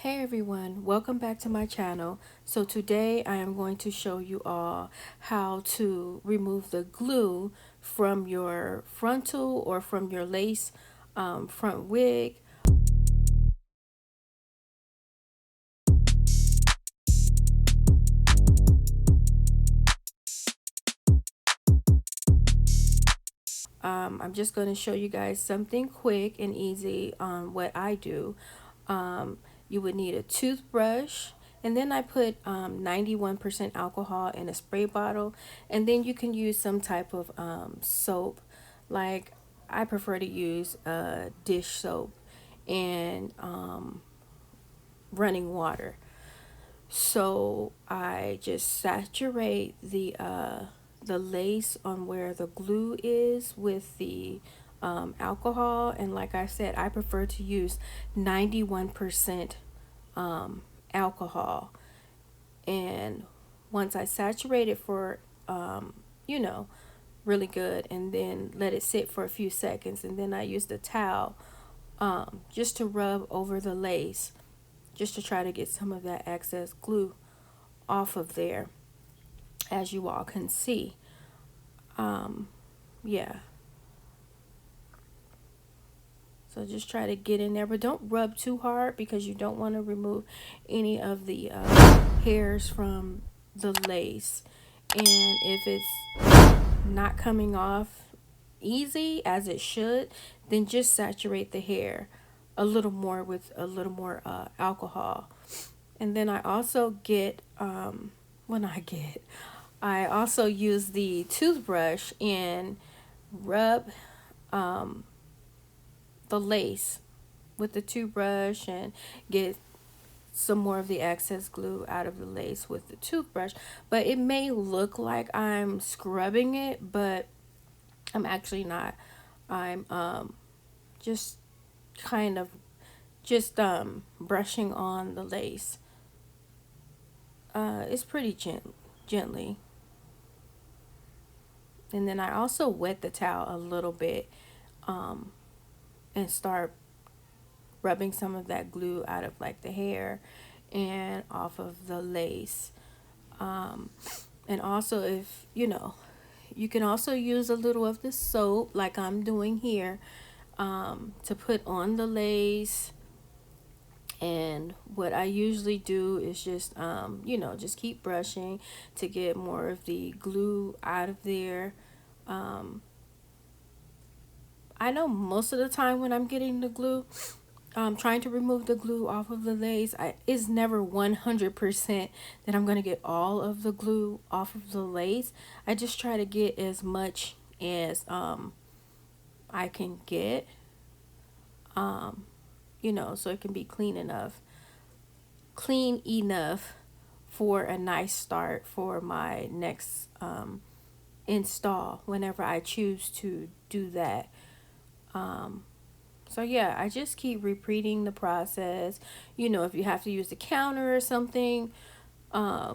Hey everyone, welcome back to my channel. So today I am going to show you all how to remove the glue from your frontal or from your lace front wig. I'm just going to show you guys something quick and easy on what I do. You would need a toothbrush, and then I put 91% alcohol in a spray bottle, and then you can use some type of soap. Like I prefer to use dish soap and running water. So I just saturate the lace on where the glue is with the alcohol, and like I said, I prefer to use 91% alcohol. And once I saturate it for you know really good, and then let it sit for a few seconds, and then I use the towel just to rub over the lace, just to try to get some of that excess glue off of there, as you all can see. Yeah, so just try to get in there, but don't rub too hard because you don't want to remove any of the hairs from the lace. And if it's not coming off easy as it should, then just saturate the hair a little more with a little more alcohol. And then I also get when I also use the toothbrush and rub the lace with the toothbrush and get some more of the excess glue out of the lace with the toothbrush. But it may look like I'm scrubbing it, but I'm actually not. I'm just kind of just brushing on the lace. It's pretty gently. And then I also wet the towel a little bit and start rubbing some of that glue out of like the hair and off of the lace. And also, if you can also use a little of the soap like I'm doing here, to put on the lace. And what I usually do is just just keep brushing to get more of the glue out of there. um, I know most of the time when I'm getting the glue, trying to remove the glue off of the lace, it's never 100% that I'm going to get all of the glue off of the lace. I just try to get as much as I can get, so it can be clean enough for a nice start for my next install whenever I choose to do that. So yeah, I just keep repeating the process. If you have to use the counter or something to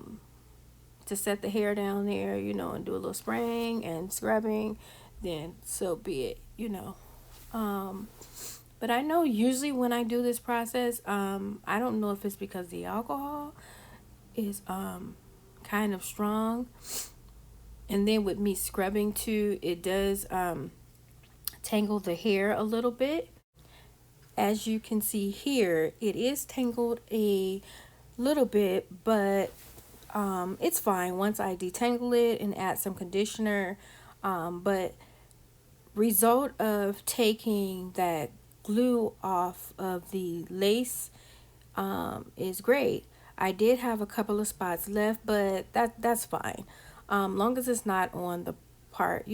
set the hair down there, and do a little spraying and scrubbing, then so be it. Um, but I know usually when I do this process, I don't know if it's because the alcohol is kind of strong, and then with me scrubbing too, it does tangle the hair a little bit. As you can see here, it is tangled a little bit, but it's fine once I detangle it and add some conditioner. But result of taking that glue off of the lace is great. I did have a couple of spots left, but that's fine. Long as it's not on the part,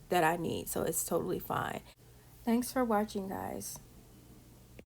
that I need, so it's totally fine. Thanks for watching, guys.